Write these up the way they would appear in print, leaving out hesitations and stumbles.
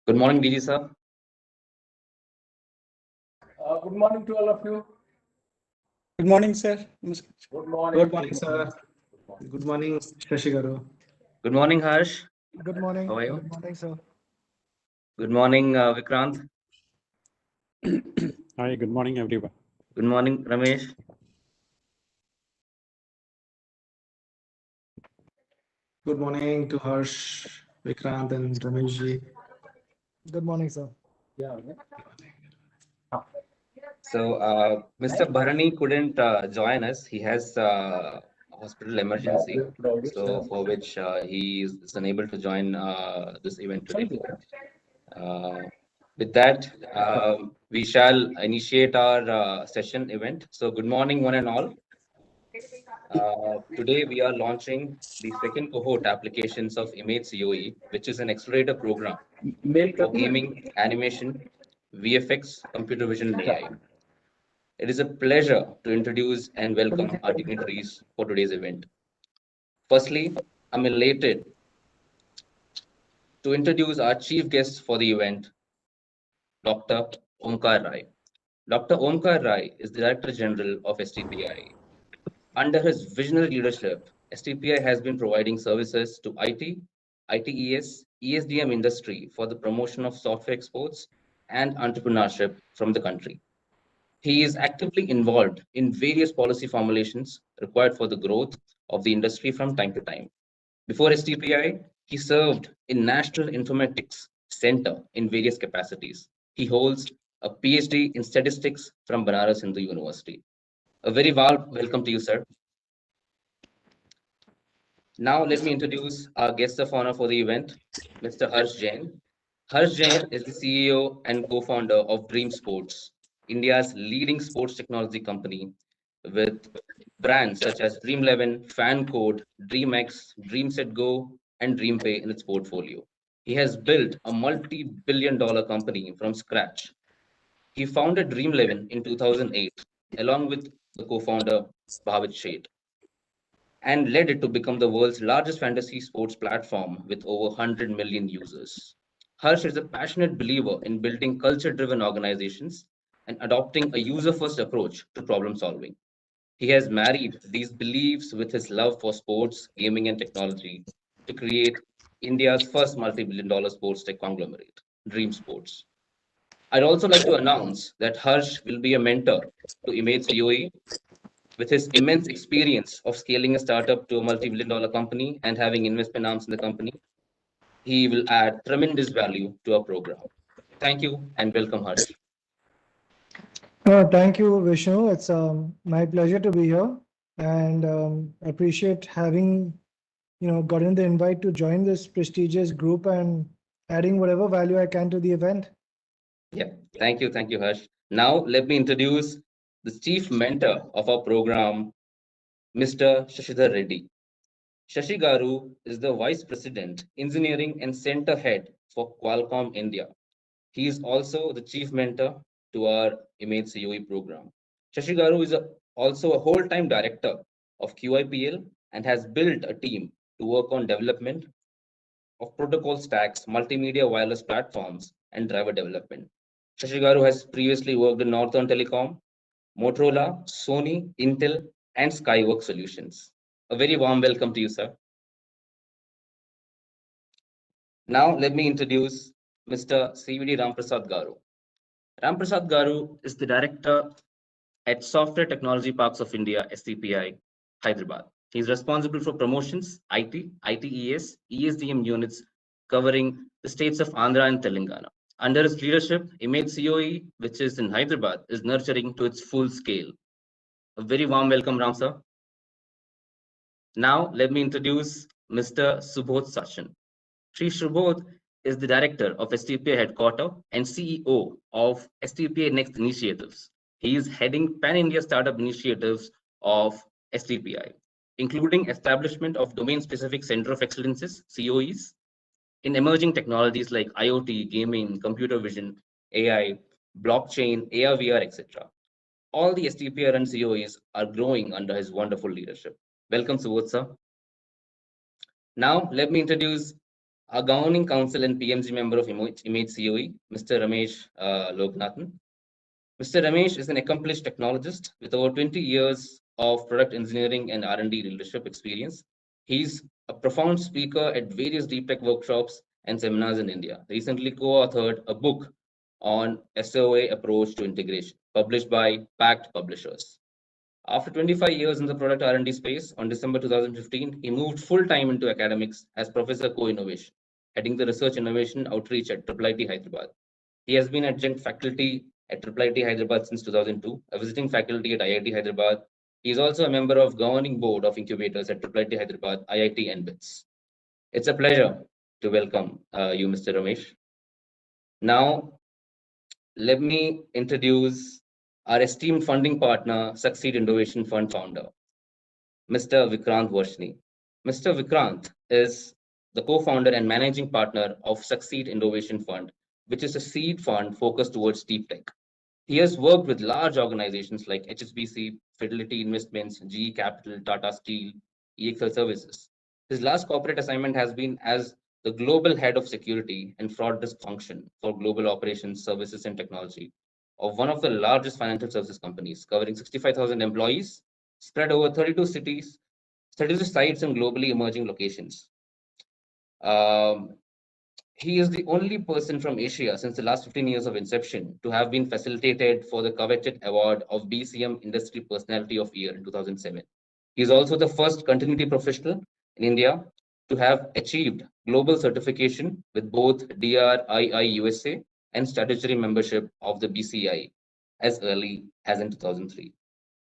Good morning, DG sir. Good morning to all of you. Good morning, sir. Good morning. Good morning, sir. Good morning, Shashi Garu. Good morning, Harsh. Good morning. How are you? Good morning, sir. Good morning, Vikrant. Hi, good morning, everyone. Good morning, Ramesh. Good morning to Harsh, Vikrant, and Rameshji. Good morning, sir. So, Mr. Bharani couldn't join us. He has a hospital emergency, so for which he is unable to join this event today. With that, we shall initiate our session event. So, good morning, one and all. Today, we are launching the second cohort applications of Image COE, which is an accelerator program for gaming, animation, VFX, computer vision, and AI. It is a pleasure to introduce and welcome our dignitaries for today's event. Firstly, I'm elated to introduce our chief guest for the event, Dr. Omkar Rai. Dr. Omkar Rai is the Director General of STPI. Under his visionary leadership, STPI has been providing services to IT, ITES, ESDM industry for the promotion of software exports and entrepreneurship from the country. He is actively involved in various policy formulations required for the growth of the industry from time to time. Before STPI, he served in National Informatics Center in various capacities. He holds a PhD in statistics from Banaras Hindu University. A very warm welcome to you, sir. Now, let me introduce our guest of honor for the event, Mr. Harsh Jain. Harsh Jain is the CEO and co-founder of Dream Sports, India's leading sports technology company with brands such as Dream11, FanCode, DreamX, DreamSetGo, and DreamPay in its portfolio. He has built a multi-billion-dollar company from scratch. He founded Dream11 in 2008, along with the co-founder Bhavit Sheth, and led it to become the world's largest fantasy sports platform with over 100 million users. Harsh is a passionate believer in building culture-driven organizations and adopting a user-first approach to problem solving. He has married these beliefs with his love for sports, gaming, and technology to create India's first multi-billion-dollar sports tech conglomerate, Dream Sports. I'd also like to announce that Harsh will be a mentor to Image COE with his immense experience of scaling a startup to a multi-billion dollar company and having investment arms in the company. He will add tremendous value to our program. Thank you and welcome, Harsh. Thank you, Vishnu. It's my pleasure to be here, and appreciate having gotten the invite to join this prestigious group and adding whatever value I can to the event. Yeah, thank you, Harsh. Now let me introduce the chief mentor of our program, Mr. Shashidhar Reddy. Shashi Garu is the Vice President, Engineering and Center Head for Qualcomm India. He is also the chief mentor to our Image COE program. Shashi Garu is also a whole-time director of QIPL and has built a team to work on development of protocol stacks, multimedia wireless platforms, and driver development. Shashi Garu has previously worked in Northern Telecom, Motorola, Sony, Intel, and Skyworks Solutions. A very warm welcome to you, sir. Now, let me introduce Mr. CVD Ramprasad Garu. Ramprasad Garu is the director at Software Technology Parks of India, STPI, Hyderabad. He is responsible for promotions, IT, ITES, ESDM units covering the states of Andhra and Telangana. Under his leadership, Image COE, which is in Hyderabad, is nurturing to its full scale. A very warm welcome, Ram sir. Now, let me introduce Mr. Subodh Sachin. Sri Subodh is the director of STPI headquarters and CEO of STPI Next Initiatives. He is heading pan-India startup initiatives of STPI, including establishment of domain-specific Center of Excellences, COEs, in emerging technologies like IoT, gaming, computer vision, AI, blockchain, AR, VR, etc. All the STPI and COEs are growing under his wonderful leadership. Welcome, Subodh sir. Now, let me introduce Our governing council and PMG member of Image COE, Mr. Ramesh Loknathan. Mr. Ramesh is an accomplished technologist with over 20 years of product engineering and R&D leadership experience. He's a profound speaker at various deep tech workshops and seminars in India. Recently co-authored a book on SOA approach to integration, published by Pact Publishers. After 25 years in the product R&D space, on December 2015, he moved full-time into academics as Professor Co-Innovation, heading the research innovation outreach at IIIT Hyderabad. He has been adjunct faculty at IIIT Hyderabad since 2002, a visiting faculty at IIT Hyderabad. He is also a member of governing board of incubators at IIIT Hyderabad, IIT and BITS. It's a pleasure to welcome you, Mr. Ramesh. Now, let me introduce our esteemed funding partner, SucSEEDIndovation Fund founder, Mr. Vikrant Varshni. Mr. Vikrant is the co-founder and managing partner of SucSEEDIndovation Fund, which is a seed fund focused towards deep tech. He has worked with large organizations like HSBC, Fidelity Investments, GE Capital, Tata Steel, EXL Services. His last corporate assignment has been as the global head of security and fraud risk function for global operations, services, and technology of one of the largest financial services companies, covering 65,000 employees, spread over 32 cities, 32 sites, and globally emerging locations. He is the only person from Asia since the last 15 years of inception to have been facilitated for the coveted award of BCM Industry Personality of Year in 2007. He is also the first continuity professional in India to have achieved global certification with both DRII USA and statutory membership of the BCI as early as in 2003.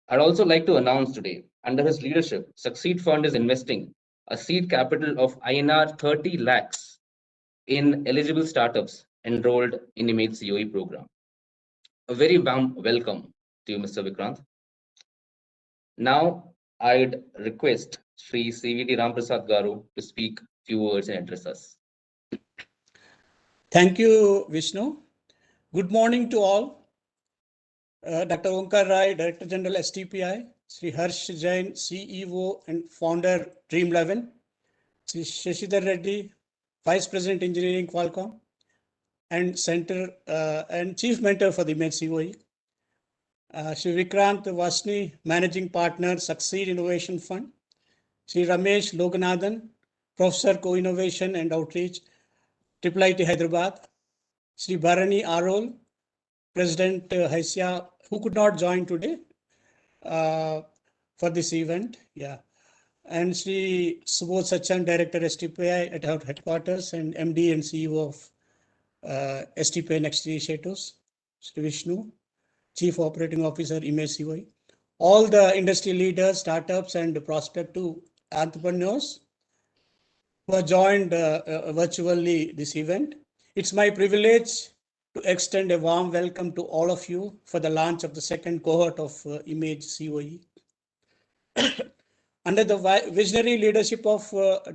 I'd also like to announce today, under his leadership, Succeed Fund is investing a seed capital of INR 30 lakhs in eligible startups enrolled in Image COE program. A very warm welcome to you, Mr. Vikrant. Now, I'd request Sri CVD Ramprasad Garu to speak few words and address us. Thank you, Vishnu. Good morning to all. Dr. Onkar Rai, Director General STPI, Sri Harsh Jain, CEO and founder Dream11, Sri Shashidhar Reddy, Vice President Engineering Qualcomm, and Center and Chief Mentor for the Image COE. Sri Vikrant Vasni, Managing Partner, SucSEEDIndovation Fund. Sri Ramesh Loganathan, Professor Co-Innovation and Outreach, IIIT Hyderabad. Sri Bharani Arol, President HYSEA, who could not join today for this event. Yeah. And Sri Subodh Sachan, Director STPI at our headquarters and MD and CEO of STPI Next Initiatives. Sri Vishnu, Chief Operating Officer, Image COE. All the industry leaders, startups, and prospective entrepreneurs who have joined virtually this event. It's my privilege to extend a warm welcome to all of you for the launch of the second cohort of Image COE. Under the visionary leadership of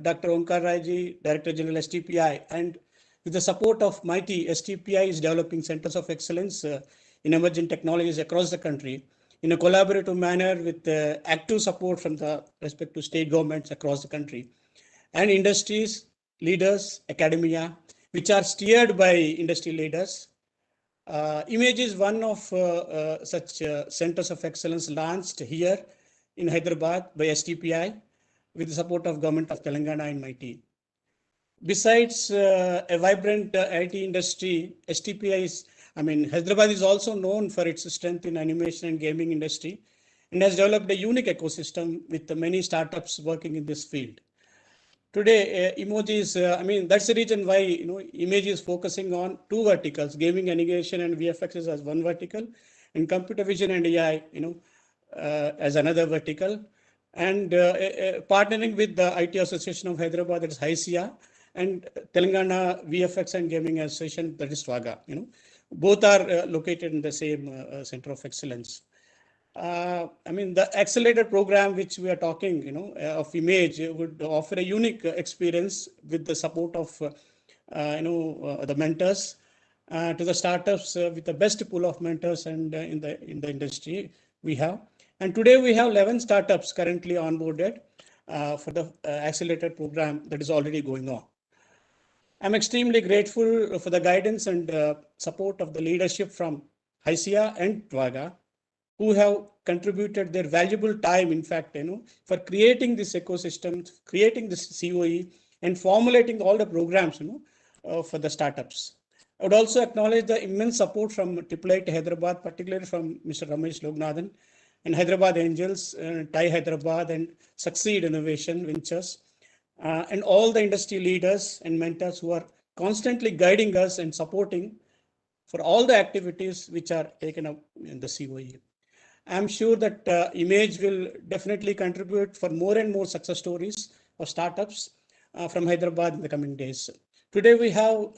Dr. Onkar Rai, Director General STPI, and with the support of Mighty, STPI is developing centers of excellence in emerging technologies across the country in a collaborative manner with active support from the respective state governments across the country and industries, leaders, academia, which are steered by industry leaders. Image is one of such centers of excellence launched here in Hyderabad by STPI with the support of Government of Telangana and Mighty. Besides a vibrant IT industry, STPI is, Hyderabad is also known for its strength in animation and gaming industry and has developed a unique ecosystem with many startups working in this field. Today, Image is, that's the reason why Image is focusing on two verticals: gaming, animation, and VFX as one vertical, and computer vision and AI, as another vertical, and partnering with the IT Association of Hyderabad, that is HYSEA, and Telangana VFX and Gaming Association, that is TVAGA. Both are located in the same center of excellence. The accelerator program which we are talking, of Image would offer a unique experience with the support of, the mentors to the startups with the best pool of mentors and in the industry we have. And today we have 11 startups currently onboarded for the accelerator program that is already going on. I'm extremely grateful for the guidance and support of the leadership from HYSEA and TVAGA, who have contributed their valuable time, in fact, for creating this ecosystem, creating this COE, and formulating all the programs, for the startups. I would also acknowledge the immense support from IIIT Hyderabad, particularly from Mr. Ramesh Lognathan and Hyderabad Angels, TI Hyderabad, and SucSEEDIndovation Ventures, and all the industry leaders and mentors who are constantly guiding us and supporting for all the activities which are taken up in the COE. I'm sure that Image will definitely contribute for more and more success stories of startups from Hyderabad in the coming days. Today we have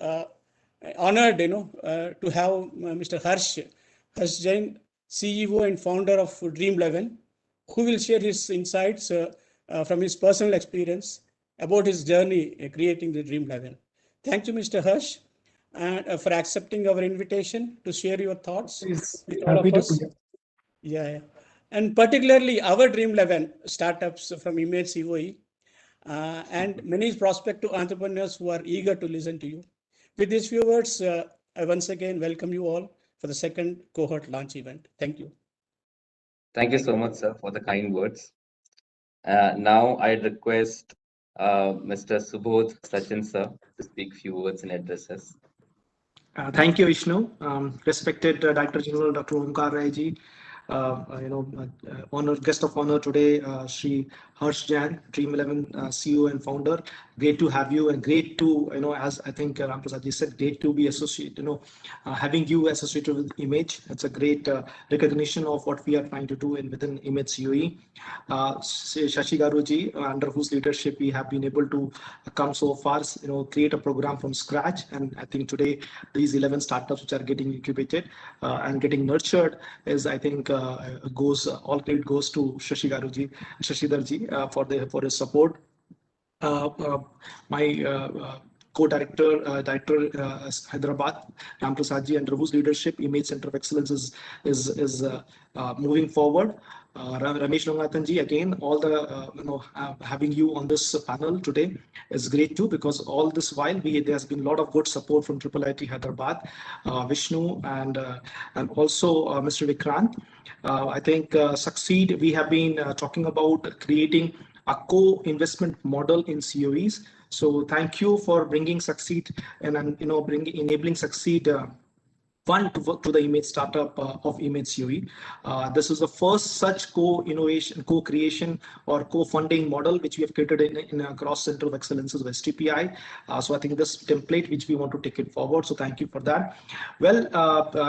honored, to have Mr. Harsh Jain, CEO and founder of Dream11, who will share his insights from his personal experience about his journey creating the Dream11. Thank you, Mr. Harsh, and for accepting our invitation to share your thoughts with all Happy of to us. be here. Yeah. And particularly our Dream11 startups from Image COE, and many prospective entrepreneurs who are eager to listen to you. With these few words, I once again welcome you all for the second cohort launch event. Thank you. Thank you so much, sir, for the kind words. Now I request Mr. Subodh Sachin, sir, to speak few words and addresses. Thank you, Vishnu. Respected Director General Dr. Omkar Rai ji, honored guest of honor today, Shri Harsh Jain, Dream11 CEO and founder. Great to have you, and great to, as I think Ram Prasad ji said, great to be associated, having you associated with Image. It's a great recognition of what we are trying to do within Image COE. Shashi Garu ji, under whose leadership we have been able to come so far, create a program from scratch. And I think today these 11 startups which are getting incubated and getting nurtured is, I think, all credit goes to Shashidhar ji for his support. My co-director, director Hyderabad, Ram Prasad ji, under whose leadership Image Center of Excellence is moving forward. Ramesh Lognathan ji, again, all the having you on this panel today is great too, because all this while there's been a lot of good support from IIIT Hyderabad, Vishnu, and also Mr. Vikrant. I think SucSEED, we have been talking about creating a co-investment model in COEs. So thank you for bringing SucSEED and enabling SucSEED fund to the Image startup of Image COE. This is the first such co-innovation, co-creation or co-funding model which we have created in across Center of Excellences of STPI. So I think this template which we want to take it forward. So thank you for that. Well,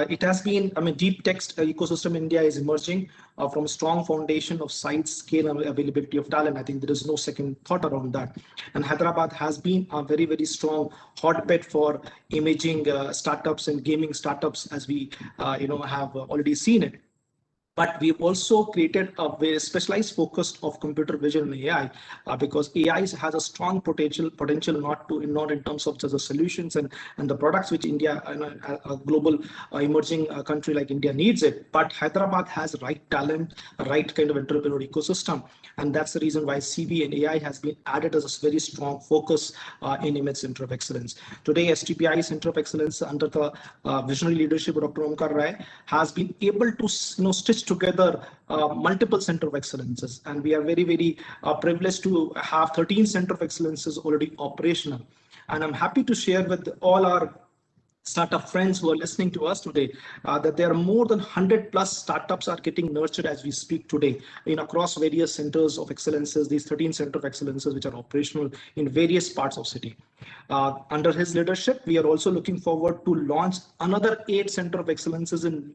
it has been, deep text ecosystem in India is emerging from a strong foundation of size, scale, and availability of talent. I think there is no second thought around that. And Hyderabad has been a very, very strong hotbed for imaging startups and gaming startups, as we have already seen it. But we've also created a very specialized focus of computer vision and AI, because AI has a strong potential not in terms of just the solutions and the products which India, a global emerging country like India needs it. But Hyderabad has right talent, right kind of entrepreneurial ecosystem, and that's the reason why CV and AI has been added as a very strong focus in Image Center of Excellence. Today, STPI Center of Excellence under the visionary leadership of Dr. Omkar Rai has been able to stitch together multiple center of excellences, and we are very, very privileged to have 13 center of excellences already operational. And I'm happy to share with all our startup friends who are listening to us today that there are more than 100 plus startups are getting nurtured as we speak today across various centers of excellences, these 13 center of excellences which are operational in various parts of city. Under his leadership, we are also looking forward to launch another 8 center of excellences in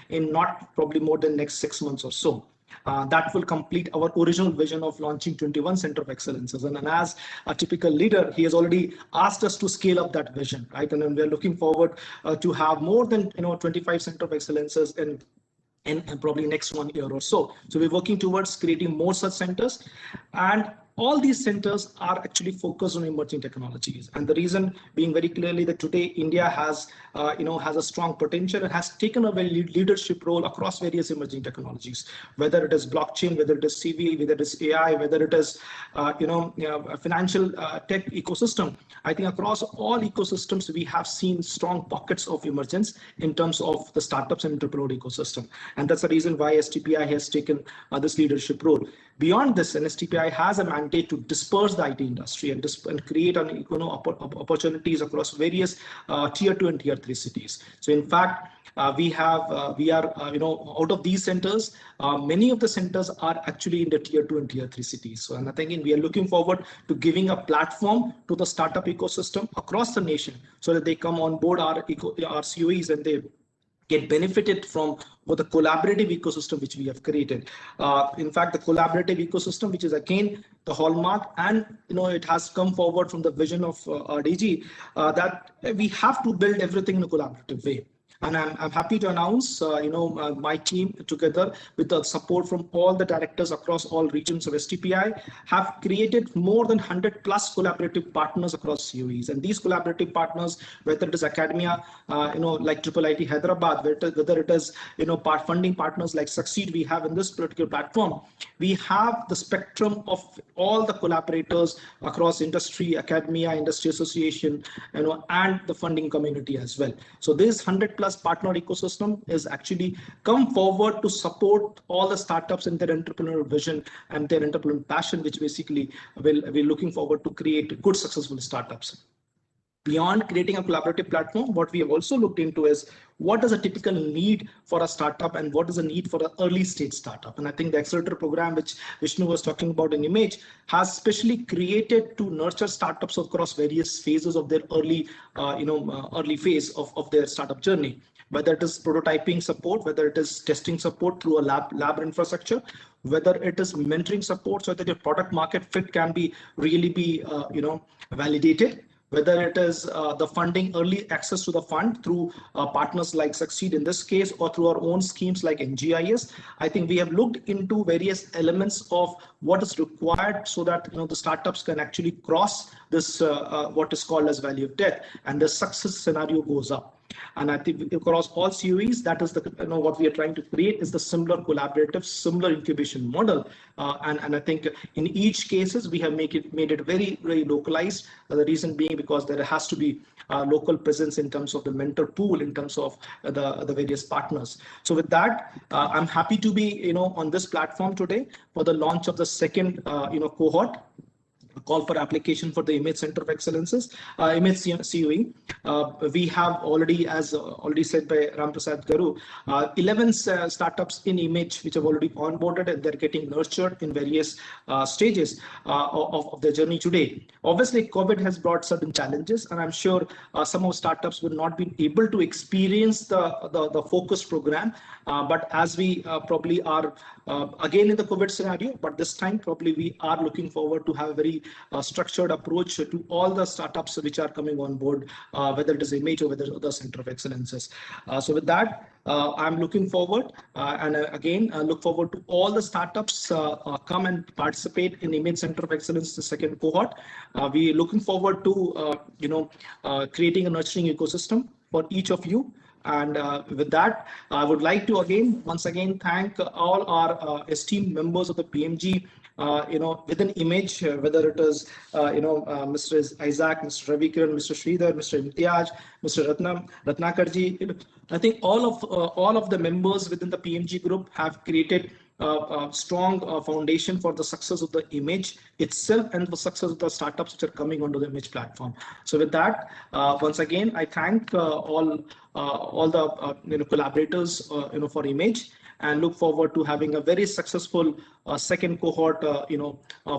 not probably more than next 6 months or so. That will complete our original vision of launching 21 center of excellences. And as a typical leader, he has already asked us to scale up that vision, right? And then we're looking forward to have more than 25 center of excellences in probably next 1 year or so. So we're working towards creating more such centers. And all these centers are actually focused on emerging technologies, and the reason being very clearly that today India has has a strong potential and has taken a very leadership role across various emerging technologies, whether it is blockchain, whether it is CV, whether it is AI, whether it is a financial tech ecosystem. I think across all ecosystems we have seen strong pockets of emergence in terms of the startups and entrepreneur ecosystem, and that's the reason why STPI has taken this leadership role. Beyond this, STPI has a mandate to disperse the IT industry and create opportunities across various tier 2 and tier 3 cities. So in fact, we are out of these centers, many of the centers are actually in the tier 2 and tier 3 cities. So, and I think we are looking forward to giving a platform to the startup ecosystem across the nation so that they come on board our COEs and they get benefited from the collaborative ecosystem which we have created. In fact, the collaborative ecosystem, which is again the hallmark, and it has come forward from the vision of our DG, that we have to build everything in a collaborative way. And I'm happy to announce, my team, together with the support from all the directors across all regions of STPI, have created more than 100 plus collaborative partners across COEs. And these collaborative partners, whether it is academia, like IIIT Hyderabad, whether it is funding partners like SucSEED we have in this particular platform, we have the spectrum of all the collaborators across industry, academia, industry association, and the funding community as well. So this 100 plus partner ecosystem is actually come forward to support all the startups in their entrepreneurial vision and their entrepreneurial passion, which basically we're looking forward to create good, successful startups. Beyond creating a collaborative platform, what we have also looked into is what is a typical need for a startup and what is a need for an early stage startup. And I think the accelerator program, which Vishnu was talking about in Image, has specially created to nurture startups across various phases of their early phase of their startup journey. Whether it is prototyping support, whether it is testing support through a lab infrastructure, whether it is mentoring support so that your product market fit can be validated, whether it is the funding, early access to the fund through partners like SucSEED in this case, or through our own schemes like NGIS. I think we have looked into various elements of what is required so that the startups can actually cross this what is called as value of death, and the success scenario goes up. And I think across all COEs, that is the what we are trying to create is the similar collaborative, similar incubation model. And I think in each cases we have made it very, very localized. The reason being because there has to be local presence in terms of the mentor pool, in terms of the various partners. So with that, I'm happy to be on this platform today for the launch of the second cohort. A call for application for the Image Center of Excellences, Image COE. We have already, as already said by Ram Prasad Garu, 11 startups in Image which have already onboarded, and they're getting nurtured in various stages of their journey today. Obviously, COVID has brought certain challenges, and I'm sure some of startups will not be able to experience the focus program. But as we probably are again in the COVID scenario, but this time probably we are looking forward to have a very structured approach to all the startups which are coming on board, whether it is Image or whether it is other Center of Excellences. So with that, I'm looking forward and again look forward to all the startups come and participate in Image Center of Excellence, the second cohort. We are looking forward to creating a nurturing ecosystem for each of you. And with that, I would like to once again thank all our esteemed members of the PMG. Within Image, whether it is Mr. Isaac, Mr. Ravikiran, Mr. Sridhar, Mr. Imtiaz, Mr. Ratnakarji. I think all of the members within the PMG group have created a strong foundation for the success of the Image itself and the success of the startups which are coming onto the Image platform. So with that, once again, I thank all the collaborators for Image, and look forward to having a very successful second cohort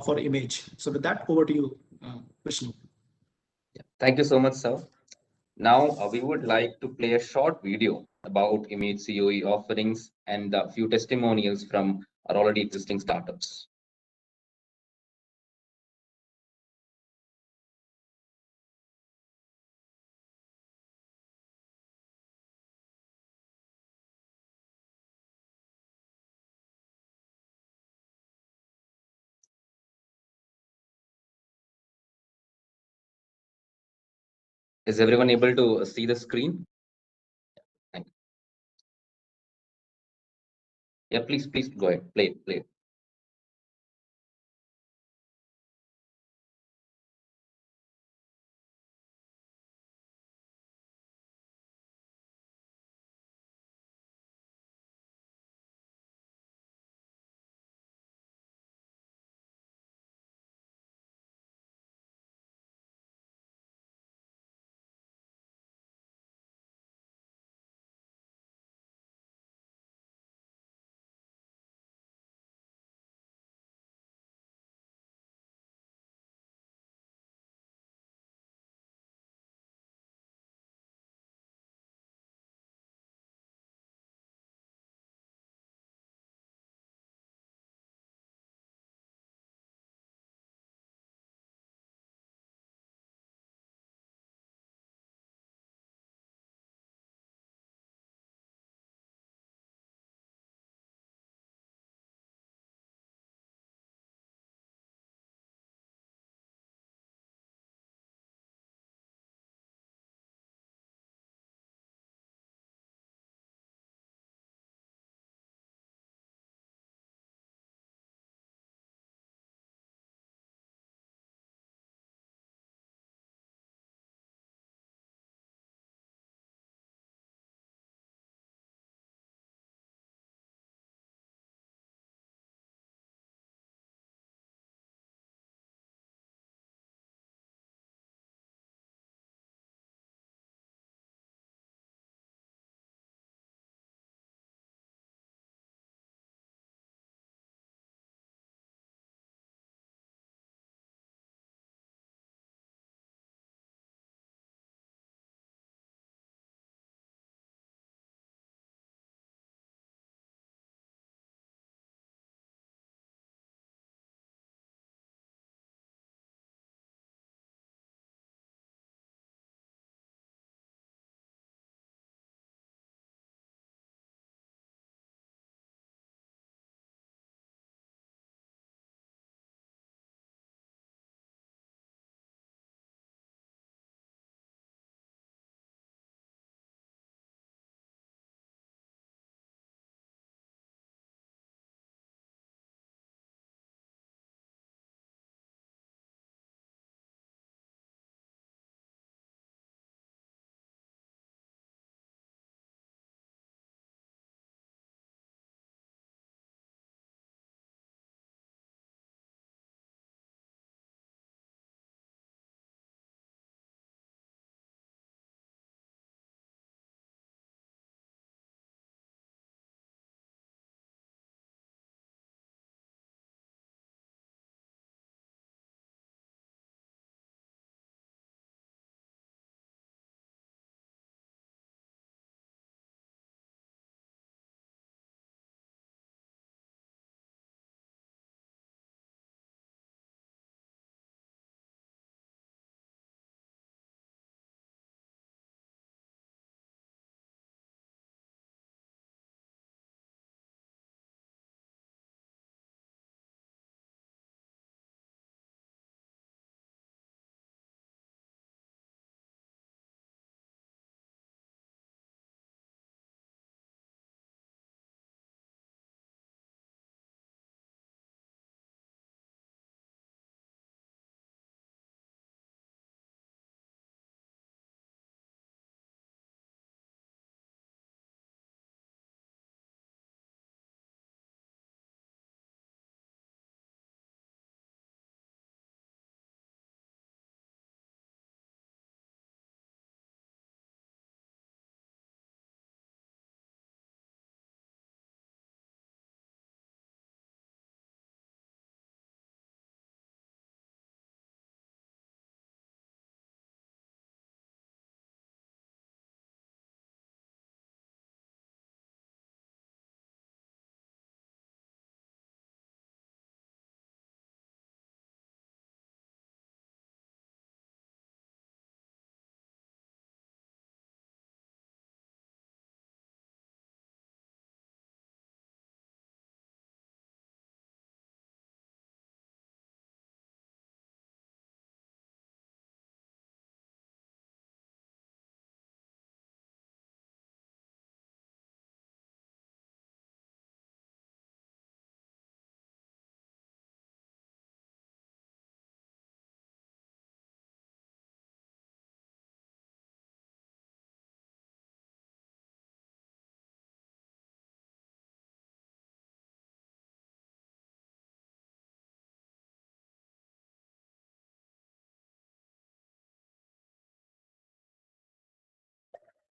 for Image. So with that, over to you, Vishnu. Yeah. Thank you so much, sir. Now, we would like to play a short video about Image COE offerings and a few testimonials from our already existing startups. Is everyone able to see the screen? Thank you. Yeah, please go ahead. Play it.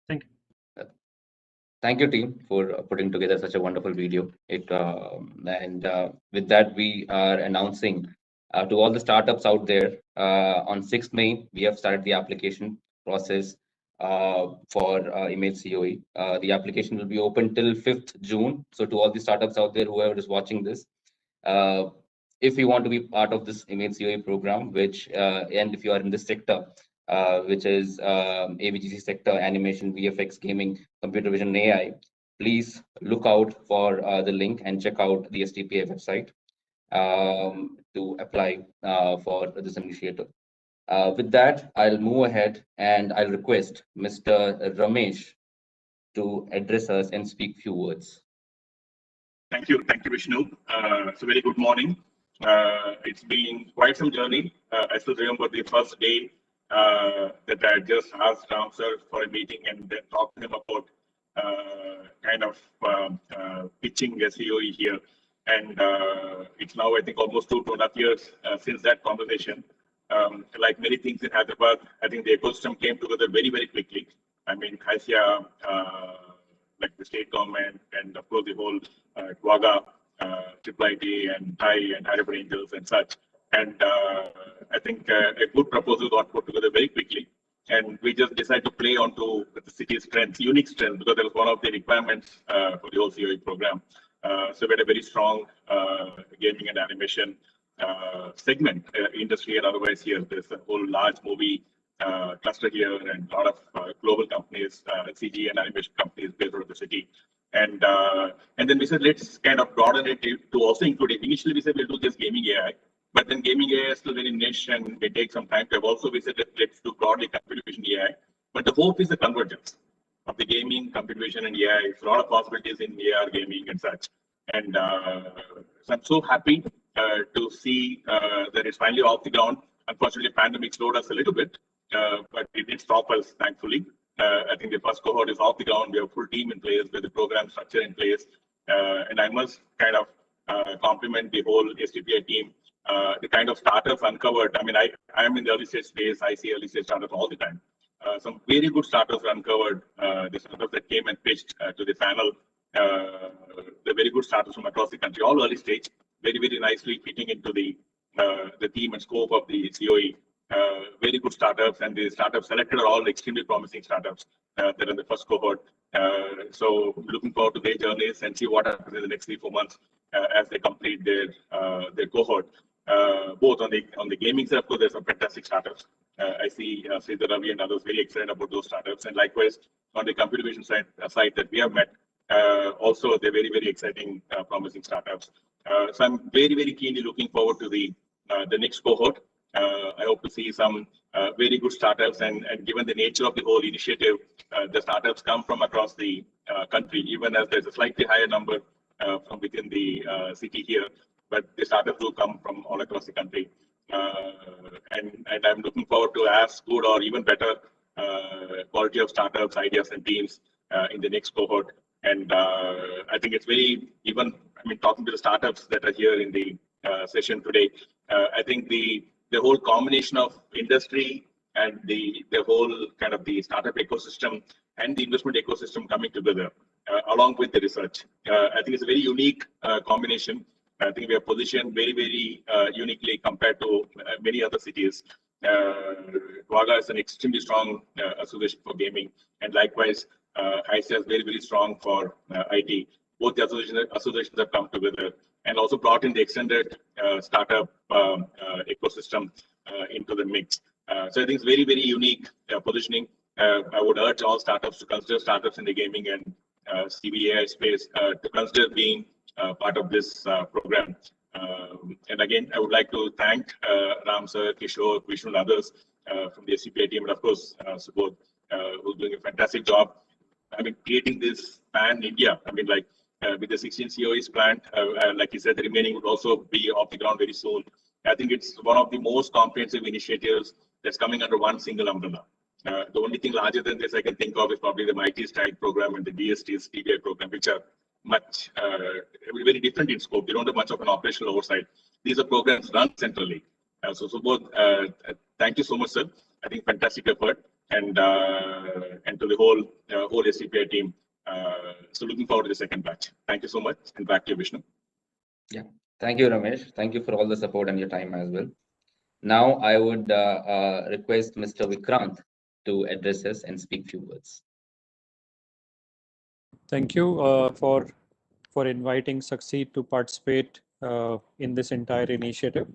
Thank you. Thank you, team, for putting together such a wonderful video. With that, we are announcing to all the startups out there on 6th May, we have started the application process for Image COE. The application will be open till 5th June. So to all the startups out there, whoever is watching this, if you want to be part of this Image COE program, and if you are in this sector, which is AVGC sector, animation, VFX, gaming, computer vision, and AI, please look out for the link and check out the STPI website to apply for this initiative. With that, I'll move ahead and I'll request Mr. Ramesh to address us and speak few words. Thank you, Vishnu. So very good morning. It's been quite some journey. I still remember the first day that I just asked Ram sir for a meeting and then talked to him about pitching a COE here. And it's now, I think, almost 2.5 years since that conversation. Like many things in Hyderabad, I think the ecosystem came together very, very quickly. I mean, HYSEA, like the state government, and of course the whole TVAGA, IIIT, and TIE, and Hyderabad Angels, and such. And I think a good proposal got put together very quickly. And we just decided to play onto the city's strengths, unique strengths, because that was one of the requirements for the whole COE program. So we had a very strong gaming and animation segment, industry and otherwise here. There's a whole large movie cluster here and a lot of global companies, CG and animation companies based out of the city. And then we said, let's kind of broaden it to also include it. Initially, we said we'll do just gaming AI, but then gaming AI is still very niche and may take some time to evolve. Also, we said let's do broadly computer vision AI. But the hope is the convergence of the gaming, computer vision, and AI. There's a lot of possibilities in AR gaming and such. And so I'm so happy to see that it's finally off the ground. Unfortunately, pandemic slowed us a little bit, but it didn't stop us, thankfully. I think the first cohort is off the ground. We have a full team in place with the program structure in place. And I must kind of compliment the whole STPI team. The kind of startups uncovered. I mean, I am in the early stage space. I see early stage startups all the time. Some very good startups were uncovered. The startups that came and pitched to the panel. The very good startups from across the country, all early stage, very, very nicely fitting into the theme and scope of the COE. Very good startups, and the startups selected are all extremely promising startups that are in the first cohort. So looking forward to their journeys and see what happens in the next 3-4 months as they complete their cohort. Both on the gaming side, of course, there's some fantastic startups. I see Sridhar Ravi and others very excited about those startups, and likewise on the computer vision side that we have met. Also, they're very, very exciting, promising startups. So I'm very, very keenly looking forward to the next cohort. I hope to see some very good startups, and given the nature of the whole initiative, the startups come from across the country, even as there's a slightly higher number from within the city here, but the startups will come from all across the country. And I'm looking forward to as good or even better quality of startups, ideas, and teams in the next cohort. And I think it's very, even, I mean, talking to the startups that are here in the session today, I think the whole combination of industry and the whole kind of the startup ecosystem and the investment ecosystem coming together along with the research, I think it's a very unique combination. I think we are positioned very, very uniquely compared to many other cities. TVAGA is an extremely strong association for gaming, and likewise, HYSEA is very, very strong for IT. Both the associations have come together and also brought in the extended startup ecosystem into the mix. So I think it's very, very unique positioning. I would urge all startups to consider startups in the gaming and CVAI space to consider being part of this program. And again, I would like to thank Ram sir, Kishore, Vishnu, and others from the STPI team, and of course, Subodh, who's doing a fantastic job. I mean, creating this pan-India. I mean, like with the 16 COEs planned, like you said, the remaining would also be off the ground very soon. I think it's one of the most comprehensive initiatives that's coming under one single umbrella. The only thing larger than this I can think of is probably the MIT Stride program and the DST's TVAGA program, which are much very different in scope. They don't have much of an operational oversight. These are programs run centrally. So both, thank you so much, sir. I think fantastic effort. and to the whole STPI team. So looking forward to the second batch. Thank you so much, and back to you, Vishnu. Yeah, thank you, Ramesh. Thank you for all the support and your time as well. Now I would request Mr. Vikrant to address us and speak few words. Thank you for inviting SucSEED to participate in this entire initiative,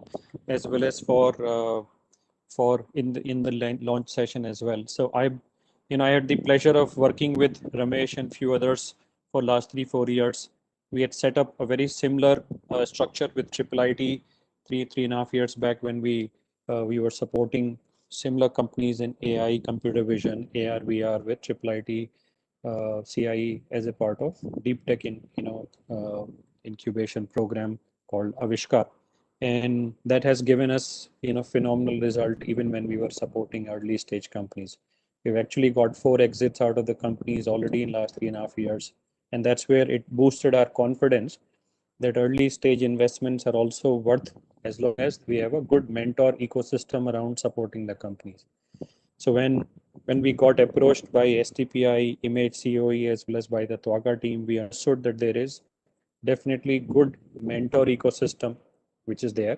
as well as for in the launch session as well. So I had the pleasure of working with Ramesh and few others for last 3-4 years. We had set up a very similar structure with IIIT 3.5 years back when we were supporting similar companies in AI, computer vision, AR, VR with IIIT CIE as a part of deep tech incubation program called Avishkar, and that has given us phenomenal result even when we were supporting early stage companies. We've actually got 4 exits out of the companies already in last 3.5 years, and that's where it boosted our confidence that early stage investments are also worth as long as we have a good mentor ecosystem around supporting the companies. So when we got approached by STPI, Image COE, as well as by the TVAGA team, we understood that there is definitely good mentor ecosystem which is there.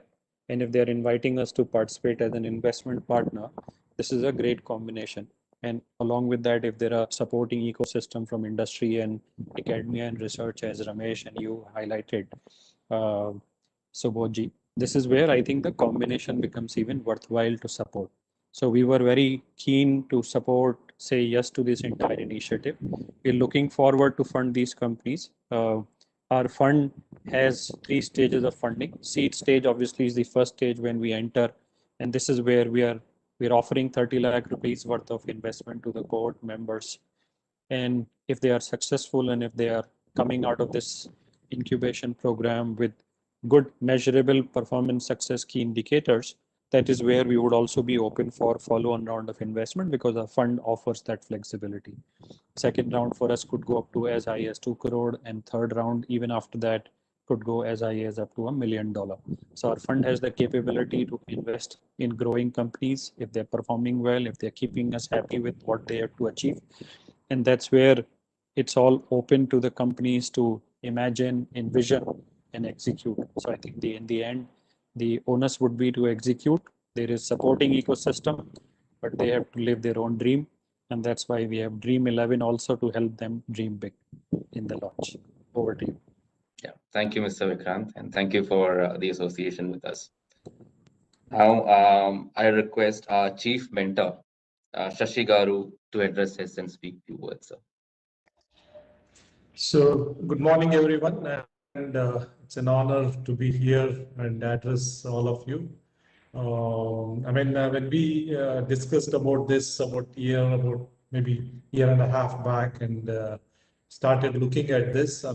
And if they're inviting us to participate as an investment partner, this is a great combination. And along with that, if there are supporting ecosystem from industry and academia and research, as Ramesh and you highlighted, Subodhji, this is where I think the combination becomes even worthwhile to support. So we were very keen to support, say yes to this entire initiative. We're looking forward to fund these companies. Our fund has 3 stages of funding. Seed stage obviously is the first stage when we enter, and this is where we're offering 30 lakh rupees worth of investment to the cohort members. And if they are successful and if they are coming out of this incubation program with good measurable performance success key indicators, that is where we would also be open for follow-on round of investment, because our fund offers that flexibility. Second round for us could go up to as high as 2 crore, and third round even after that could go as high as up to $1 million. So our fund has the capability to invest in growing companies if they're performing well, if they're keeping us happy with what they have to achieve. And that's where it's all open to the companies to imagine, envision, and execute. So I think in the end, the onus would be to execute. There is supporting ecosystem, but they have to live their own dream. And that's why we have Dream 11 also to help them dream big in the launch. Over to you. Yeah, thank you, Mr. Vikrant, and thank you for the association with us. Now, I request our chief mentor, Shashi Garu, to address us and speak few words, sir. So, good morning, everyone, and it's an honor to be here and address all of you. When we discussed about this about maybe year and a half back, and started looking at this,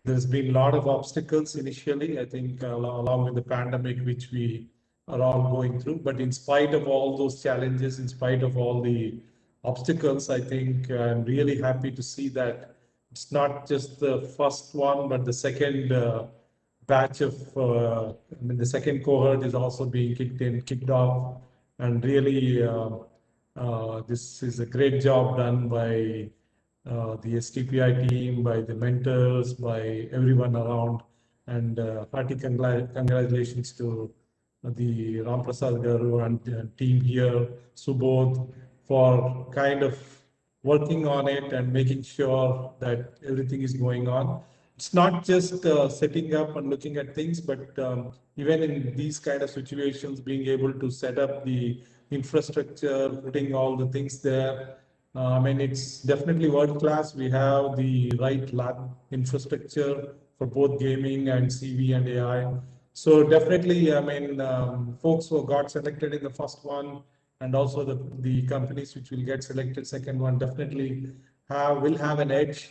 there's been a lot of obstacles initially, I think, along with the pandemic, which we are all going through. But in spite of all those challenges, in spite of all the obstacles, I think I'm really happy to see that it's not just the first one, but the second batch of, the second cohort is also being kicked off. And really, this is a great job done by the STPI team, by the mentors, by everyone around. And hearty congratulations to the Ramprasad Garu and team here, Subodh, for kind of working on it and making sure that everything is going on. It's not just setting up and looking at things, but even in these kind of situations, being able to set up the infrastructure, putting all the things there. It's definitely world class. We have the right lab infrastructure for both gaming and CV and AI. So definitely, folks who got selected in the first one, and also the companies which will get selected second one, definitely will have an edge,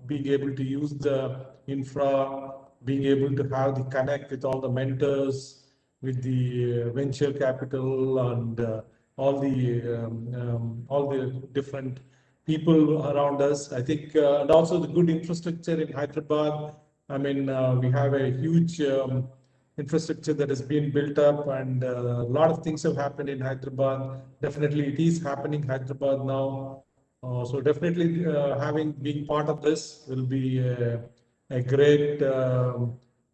being able to use the infra, being able to have the connect with all the mentors, with the venture capital, and all the different people around us. I think, and also the good infrastructure in Hyderabad. We have a huge infrastructure that has been built up, and a lot of things have happened in Hyderabad. Definitely, it is happening in Hyderabad now. So definitely, having being part of this will be a great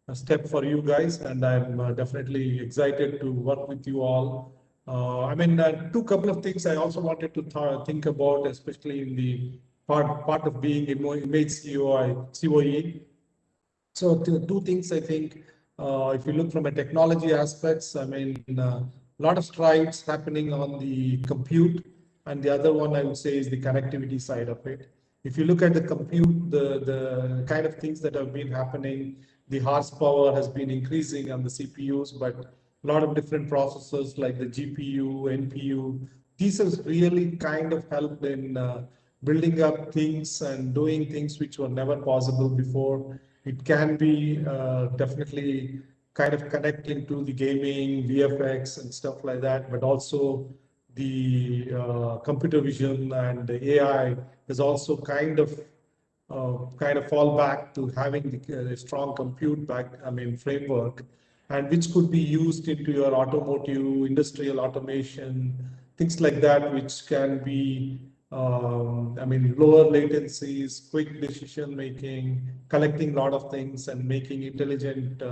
a step for you guys, and I'm definitely excited to work with you all. I mean, two couple of things I also wanted to think about, especially in the part of being image COE. So two things I think, if you look from a technology aspects, I mean, a lot of strides happening on the compute, and the other one I would say is the connectivity side of it. If you look at the compute, the kind of things that have been happening, the horsepower has been increasing on the CPUs, but a lot of different processors like the GPU, NPU, these has really kind of helped in building up things and doing things which were never possible before. It can be definitely kind of connecting to the gaming, VFX and stuff like that, but also the computer vision and the AI is also kind of fall back to having the strong compute framework, and which could be used into your automotive, industrial automation, things like that, which can be, lower latencies, quick decision making, collecting a lot of things and making intelligent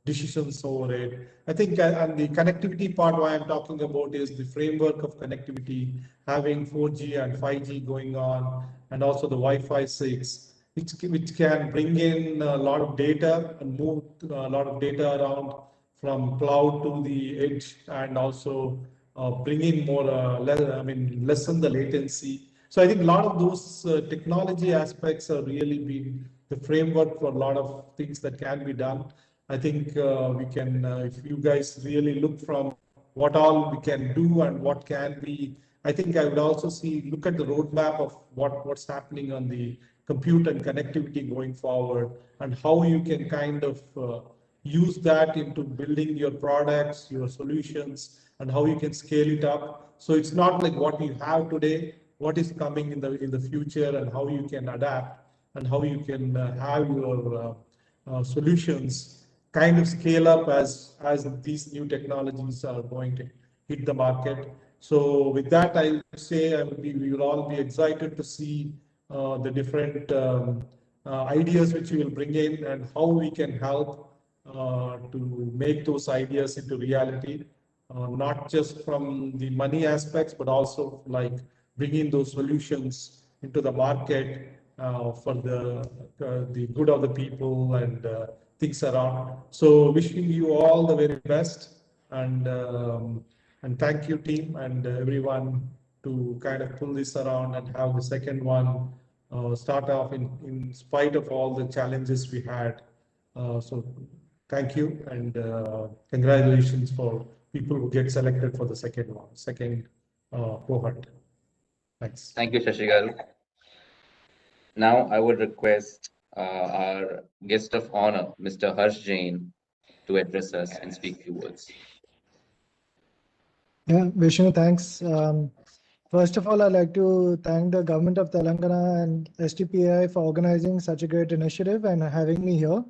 decisions over it. I think, and the connectivity part, why I'm talking about is the framework of connectivity, having 4G and 5G going on, and also the Wi-Fi 6, which can bring in a lot of data and move a lot of data around from cloud to the edge, and also bring in more, lessen the latency. So I think a lot of those technology aspects are really been the framework for a lot of things that can be done. I think we can, if you guys really look from what all we can do and what can be, I think I would also look at the roadmap of what's happening on the compute and connectivity going forward, and how you can kind of use that into building your products, your solutions, and how you can scale it up. So it's not like what you have today, what is coming in the future, and how you can adapt, and how you can have your solutions kind of scale up as these new technologies are going to hit the market. So with that, I would say we will all be excited to see the different ideas which we will bring in, and how we can help to make those ideas into reality, not just from the money aspects, but also like bringing those solutions into the market for the good of the people and things around. So wishing you all the very best, and thank you team and everyone to kind of pull this around and have the second one start off in spite of all the challenges we had. So thank you, and congratulations for people who get selected for the second cohort. Thanks. Thank you, Shashigal. Now I would request our guest of honor, Mr. Harsh Jain, to address us and speak a few words. Yeah, Vishnu, thanks. First of all, I'd like to thank the government of Telangana and STPI for organizing such a great initiative and having me here.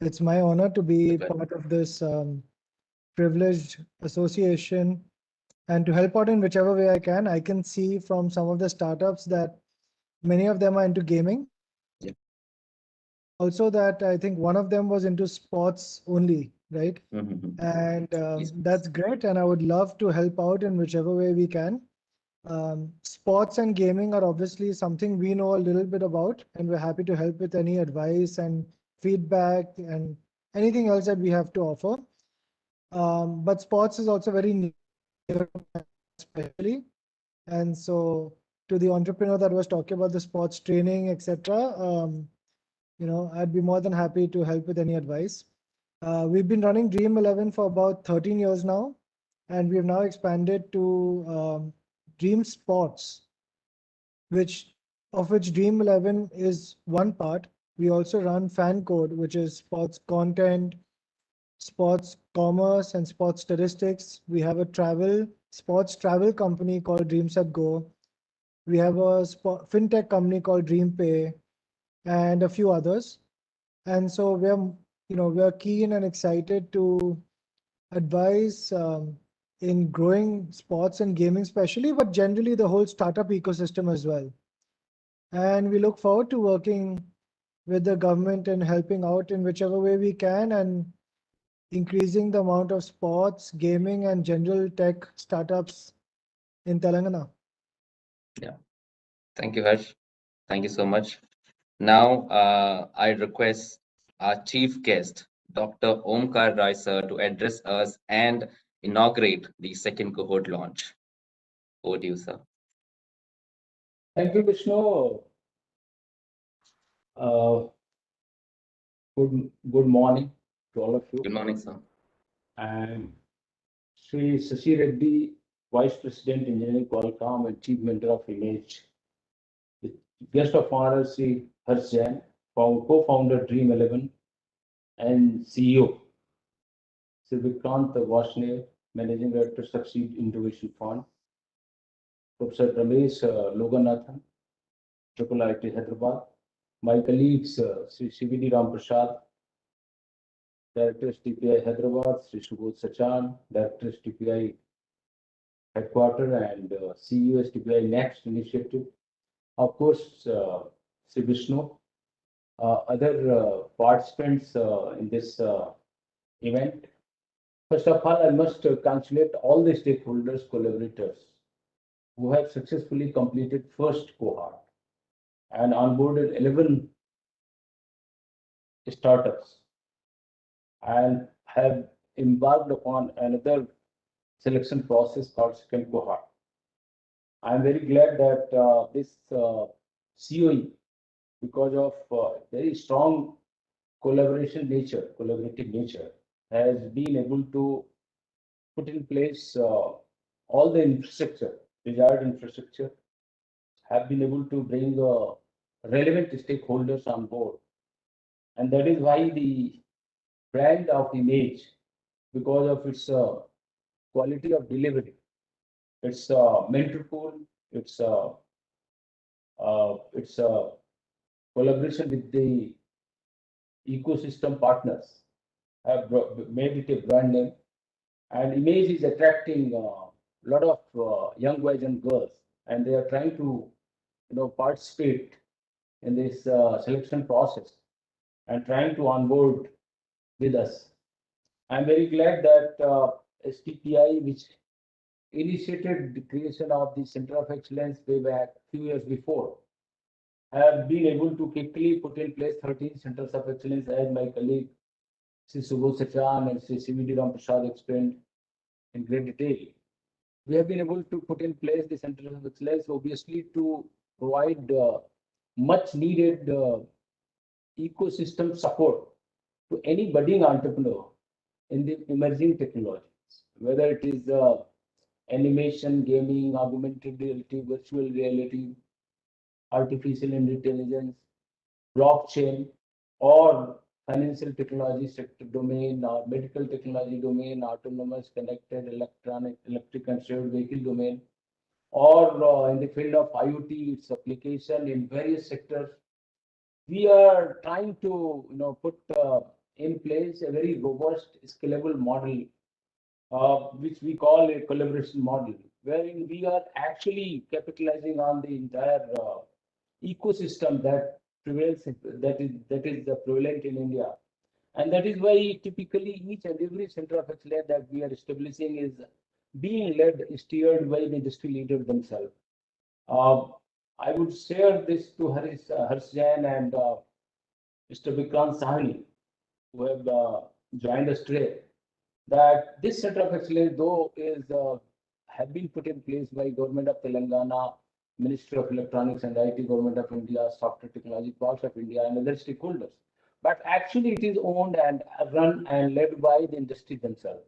It's my honor to be part of this privileged association and to help out in whichever way I can. I can see from some of the startups that many of them are into gaming. Yeah. Also that I think one of them was into sports only, right? Mm-hmm. And that's great. And I would love to help out in whichever way we can. Sports and gaming are obviously something we know a little bit about, and we're happy to help with any advice and feedback and anything else that we have to offer. But sports is also very new, especially. And so to the entrepreneur that was talking about the sports training, etc., I'd be more than happy to help with any advice. We've been running Dream 11 for about 13 years now, and we've now expanded to Dream Sports, which Dream 11 is one part. We also run Fan Code, which is sports content, sports commerce, and sports statistics. We have a sports travel company called DreamSetGo. We have a fintech company called DreamPay, and a few others. And so we're we are keen and excited to advise in growing sports and gaming especially, but generally the whole startup ecosystem as well. And we look forward to working with the government and helping out in whichever way we can and increasing the amount of sports, gaming, and general tech startups in Telangana. Yeah. Thank you, Harsh. Thank you so much. Now, I request our chief guest, Dr. Omkar Rai sir, to address us and inaugurate the second cohort launch. Over to you, sir. Thank you, Vishnu. Good morning to all of you. Good morning, sir. And Sri Shashi Reddy, Vice President, Engineering Qualcomm and Chief Mentor of Image. The guest of honor, Sri Harsh Jain, co-founder Dream 11 and CEO. Sri Vikrant Varshney, Managing Director, SucSEEDIndovation Fund. Professor Ramesh Loganathan, IIIT Hyderabad. My colleagues, Sri CVD Ram Prasad, Director STPI Hyderabad, Sri Subodh Sachan, Director STPI Headquarter and CEO STPI Next Initiative. Of course, Sri Vishnu, other participants in this event. First of all, I must congratulate all the stakeholders, collaborators who have successfully completed first cohort and onboarded 11 startups and have embarked upon another selection process called second cohort. I'm very glad that this COE, because of very strong collaborative nature, has been able to put in place all the desired infrastructure, have been able to bring relevant stakeholders on board. And that is why the brand of Image, because of its quality of delivery, its mentor pool, its collaboration with the ecosystem partners, have made it a brand name. And Image is attracting a lot of young boys and girls, and they are trying to, participate in this selection process and trying to onboard with us. I'm very glad that STPI, which initiated the creation of the Center of Excellence way back a few years before, have been able to quickly put in place 13 centers of excellence, as my colleague Sri Subodh Sachan and Sri CVD Ram Prasad explained in great detail. We have been able to put in place the centers of excellence, obviously, to provide much needed ecosystem support to any budding entrepreneur in the emerging technologies, whether it is animation, gaming, augmented reality, virtual reality, artificial intelligence, blockchain, or financial technology sector domain, or medical technology domain, autonomous, connected, electric and shared vehicle domain, or in the field of IoT, its application in various sectors. We are trying to, put in place a very robust, scalable model, which we call a collaboration model, wherein we are actually capitalizing on the entire ecosystem that prevails, that is prevalent in India. And that is why typically each and every center of excellence that we are establishing is being led, steered by the industry leaders themselves. I would share this to Harsh Jain and Mr. Vikrant Sahni, who have joined us today, that this center of excellence, though, is have been put in place by Government of Telangana, Ministry of Electronics and IT, Government of India, Software Technology Parks of India, and other stakeholders. But actually, it is owned and run and led by the industry themselves.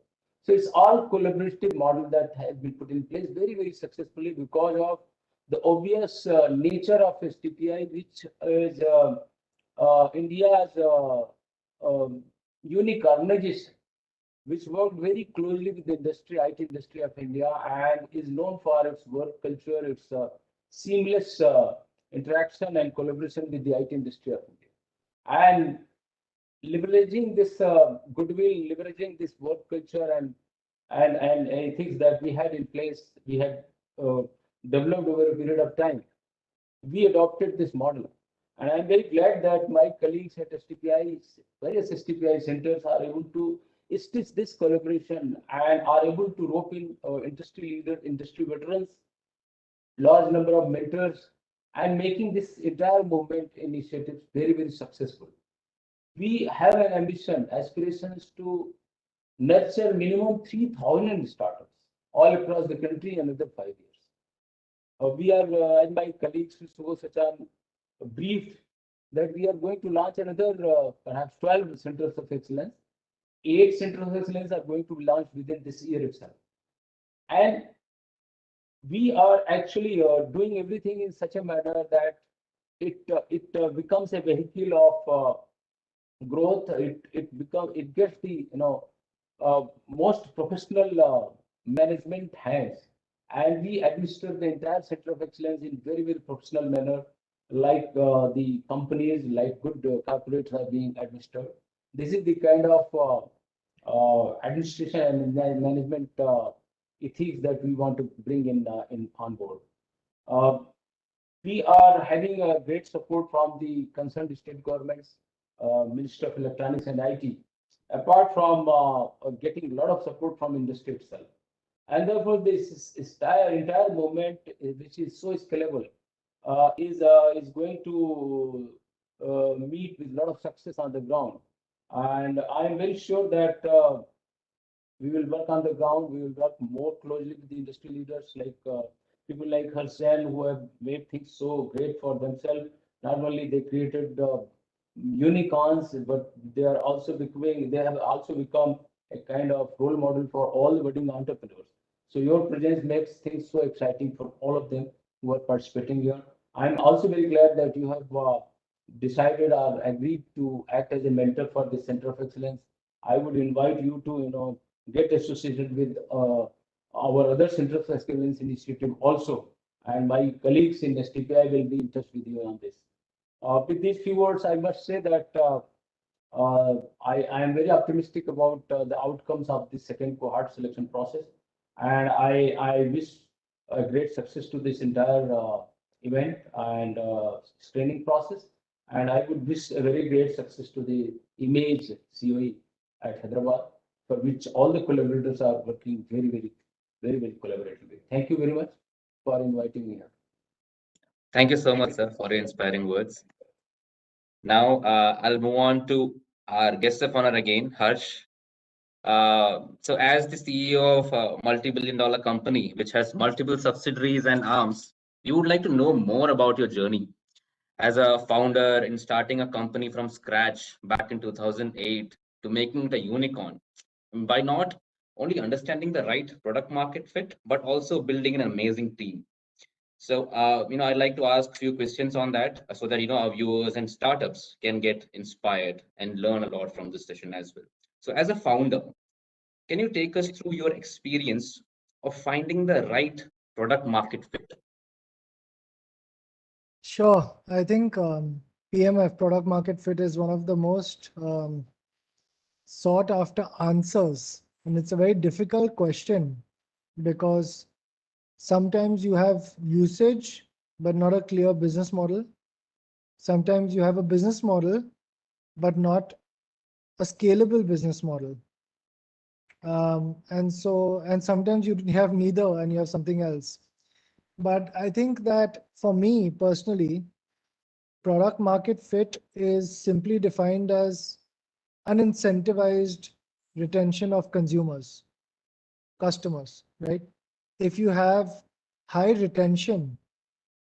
So it's all collaborative model that has been put in place very, very successfully because of the obvious nature of STPI, which is India's unique organization, which worked very closely with the industry, IT industry of India, and is known for its work culture, its seamless interaction and collaboration with the IT industry of India. And leveraging this goodwill, leveraging this work culture and ethics that we had in place, we had developed over a period of time, we adopted this model. And I'm very glad that my colleagues at STPI, various STPI centers are able to stitch this collaboration and are able to rope in industry leaders, industry veterans, large number of mentors, and making this entire movement initiatives very, very successful. We have an ambition, aspirations to nurture minimum 3,000 startups all across the country in another 5 years. We are, and my colleagues, Mr. Sachan, briefed that we are going to launch another perhaps 12 centers of excellence. 8 centers of excellence are going to be launched within this year itself. And we are actually doing everything in such a manner that it becomes a vehicle of growth. It gets the most professional management hands, and we administer the entire center of excellence in very, very professional manner, like the companies, like good corporates are being administered. This is the kind of administration and management ethics that we want to bring in on board. We are having a great support from the concerned state governments, Ministry of Electronics and IT, apart from getting a lot of support from industry itself. And therefore, this entire movement, which is so scalable, is going to meet with a lot of success on the ground. And I am very sure that we will work on the ground. We will work more closely with the industry leaders, like people like HYSEA, who have made things so great for themselves. Not only they created unicorns, but they are also becoming. They have also become a kind of role model for all the budding entrepreneurs. So your presence makes things so exciting for all of them who are participating here. I'm also very glad that you have decided or agreed to act as a mentor for the Center of Excellence. I would invite you to, get associated with our other Center of Excellence initiative also. And my colleagues in STPI will be in touch with you on this. With these few words, I must say that I am very optimistic about the outcomes of the second cohort selection process. And I wish a great success to this entire event and screening process. And I would wish a very great success to the image COE at Hyderabad, for which all the collaborators are working very, very, very, very collaboratively. Thank you very much for inviting me here. Thank you so much, sir, for your inspiring words. Now, I'll move on to our guest of honor again, Harsh. So as the CEO of a multi-billion-dollar company, which has multiple subsidiaries and arms, we would like to know more about your journey as a founder in starting a company from scratch back in 2008 to making it a unicorn, by not only understanding the right product market fit, but also building an amazing team. So, I'd like to ask a few questions on that so that, our viewers and startups can get inspired and learn a lot from this session as well. So as a founder, can you take us through your experience of finding the right product market fit? Sure. I think PMF, product market fit, is one of the most sought after answers. And it's a very difficult question because sometimes you have usage, but not a clear business model. Sometimes you have a business model, but not a scalable business model. And sometimes you have neither and you have something else. But I think that for me personally, product market fit is simply defined as unincentivized retention of customers, right? If you have high retention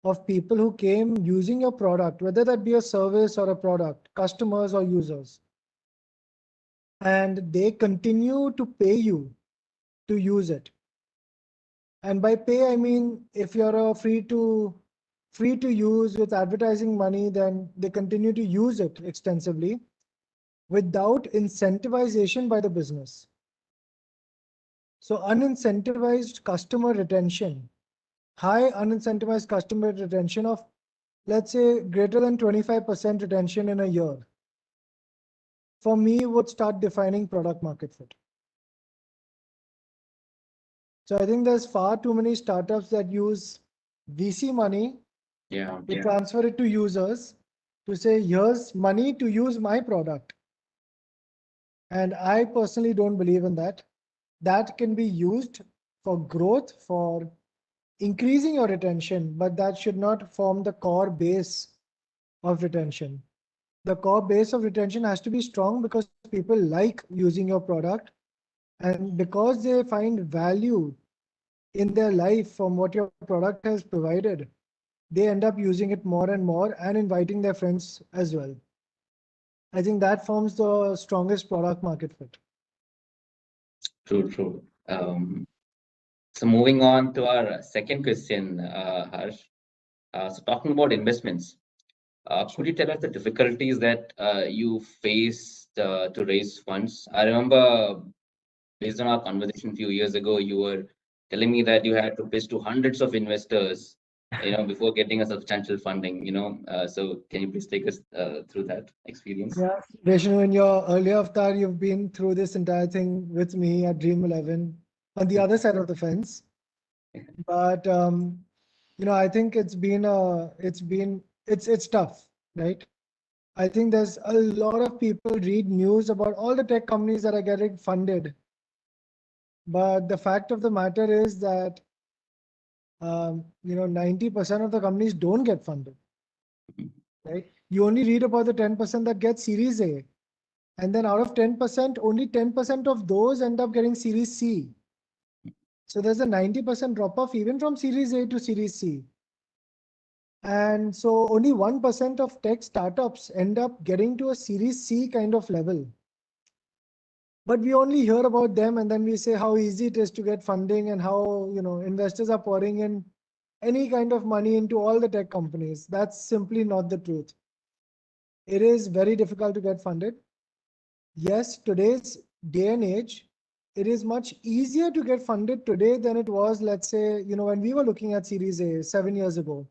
of people who came using your product, whether that be a service or a product, customers or users, and they continue to pay you to use it. And by pay, I mean, if you're a free to use with advertising money, then they continue to use it extensively without incentivization by the business. So unincentivized customer retention, high unincentivized customer retention of, let's say, greater than 25% retention in a year. for me, would start defining product market fit. So I think there's far too many startups that use VC money to transfer it to users to say, here's money to use my product. And I personally don't believe in that. That can be used for growth, for increasing your retention, but that should not form the core base of retention. The core base of retention has to be strong because people like using your product, and because they find value in their life from what your product has provided, they end up using it more and more and inviting their friends as well. I think that forms the strongest product market fit. True. So moving on to our second question, Harsh. So talking about investments, could you tell us the difficulties that you faced to raise funds? I remember, based on our conversation a few years ago, you were telling me that you had to pitch to hundreds of investors, before getting a substantial funding. So can you please take us through that experience? Yeah, Vishnu, in your earlier avatar, you've been through this entire thing with me at Dream 11 on the other side of the fence. But I think it's tough, right? I think there's a lot of people read news about all the tech companies that are getting funded. But the fact of the matter is that 90% of the companies don't get funded. Right? You only read about the 10% that get Series A. And then out of 10%, only 10% of those end up getting Series C. So there's a 90% drop off even from Series A to Series C. And so only 1% of tech startups end up getting to a Series C kind of level. But we only hear about them and then we say how easy it is to get funding and how investors are pouring in any kind of money into all the tech companies. That's simply not the truth. It is very difficult to get funded. Yes, today's day and age, it is much easier to get funded today than it was, let's say, when we were looking at Series A 7 years ago.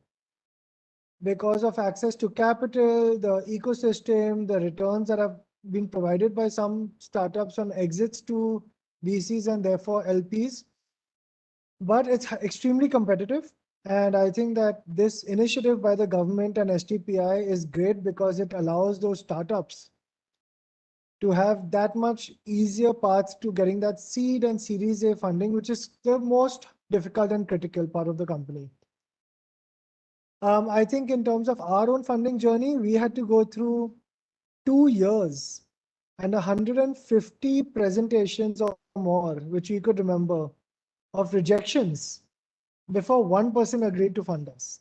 Because of access to capital, the ecosystem, the returns that have been provided by some startups on exits to VCs and therefore LPs. But it's extremely competitive. And I think that this initiative by the government and STPI is great because it allows those startups to have that much easier paths to getting that seed and Series A funding, which is the most difficult and critical part of the company. I think in terms of our own funding journey, we had to go through 2 years and 150 presentations or more, which we could remember, of rejections before one person agreed to fund us.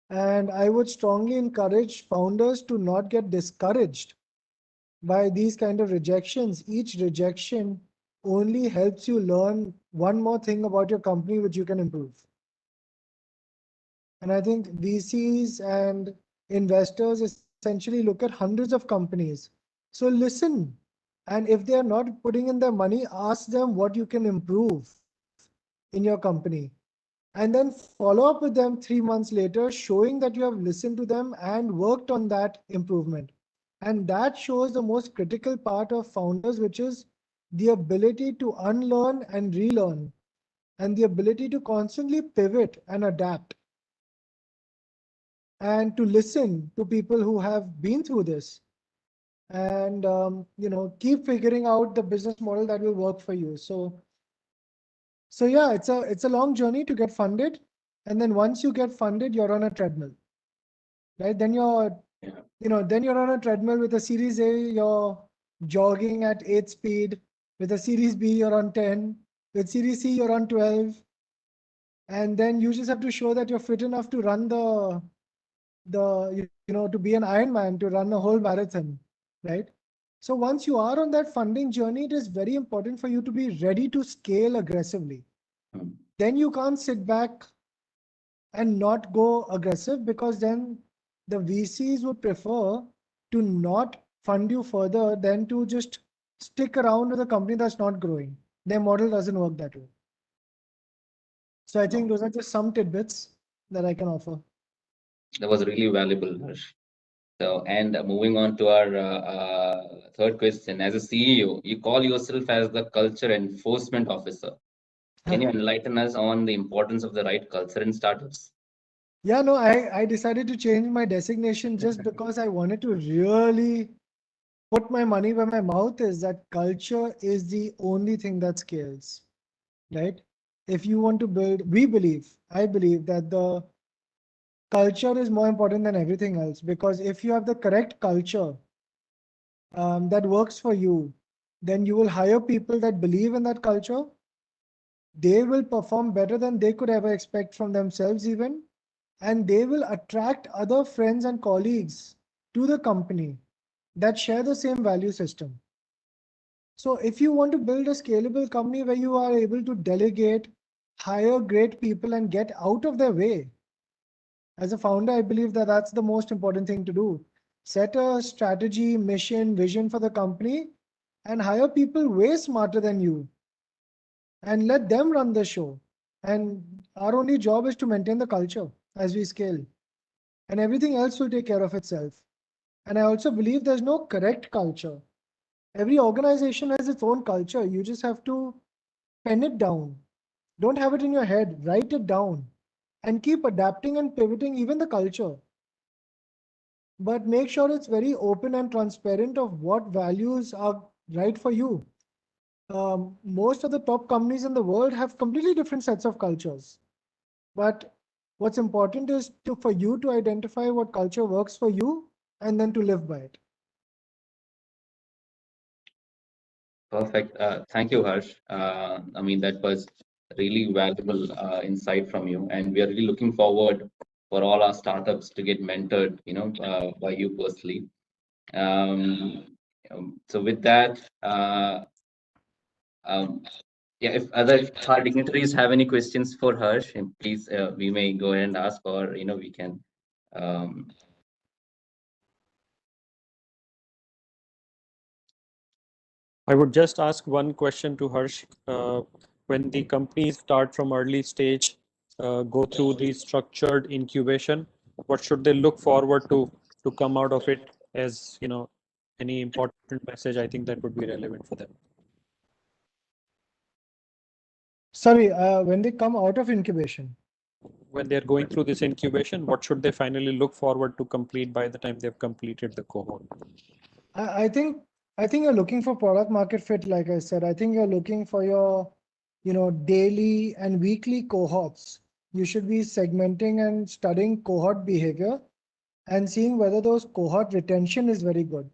And I would strongly encourage founders to not get discouraged by these kind of rejections. Each rejection only helps you learn one more thing about your company which you can improve. And I think VCs and investors essentially look at hundreds of companies. So listen, and if they are not putting in their money, ask them what you can improve in your company. And then follow up with them 3 months later, showing that you have listened to them and worked on that improvement. And that shows the most critical part of founders, which is the ability to unlearn and relearn, and the ability to constantly pivot and adapt, and to listen to people who have been through this, and keep figuring out the business model that will work for you. So yeah, it's a long journey to get funded, and then once you get funded, you're on a treadmill, right? Then you're on a treadmill with a Series A, you're jogging at 8 speed. With a Series B, you're on 10. With Series C, you're on 12. And then you just have to show that you're fit enough to run to be an Ironman, to run a whole marathon, right? So once you are on that funding journey, it is very important for you to be ready to scale aggressively. Then you can't sit back and not go aggressive, because then the VCs would prefer to not fund you further than to just stick around with a company that's not growing. Their model doesn't work that way. So I think those are just some tidbits that I can offer. That was really valuable, Harsh. So, and moving on to our third question, as a CEO, you call yourself as the culture enforcement officer. Can you enlighten us on the importance of the right culture in startups? Yeah, no, I decided to change my designation just because I wanted to really put my money where my mouth is, that culture is the only thing that scales, right? If you want to build, I believe that the culture is more important than everything else, because if you have the correct culture that works for you, then you will hire people that believe in that culture. They will perform better than they could ever expect from themselves even, and they will attract other friends and colleagues to the company that share the same value system. So if you want to build a scalable company where you are able to delegate, hire great people and get out of their way, as a founder, I believe that that's the most important thing to do. Set a strategy, mission, vision for the company and hire people way smarter than you and let them run the show. And our only job is to maintain the culture as we scale, and everything else will take care of itself. And I also believe there's no correct culture. Every organization has its own culture. You just have to pen it down. Don't have it in your head, write it down and keep adapting and pivoting even the culture. But make sure it's very open and transparent of what values are right for you. Most of the top companies in the world have completely different sets of cultures. But what's important is for you to identify what culture works for you and then to live by it. Perfect. Thank you, Harsh. I mean, that was really valuable insight from you, and we are really looking forward for all our startups to get mentored, by you personally. So with that, yeah, if other our dignitaries have any questions for Harsh, please, we may go ahead and ask, or we can. I would just ask one question to Harsh. When the companies start from early stage, go through the structured incubation, what should they look forward to come out of it as, any important message? I think that would be relevant for them. Sorry, when they come out of incubation? When they're going through this incubation, what should they finally look forward to complete by the time they've completed the cohort? I think you're looking for product market fit. Like I said, I think you're looking for your, daily and weekly cohorts. You should be segmenting and studying cohort behavior and seeing whether those cohort retention is very good.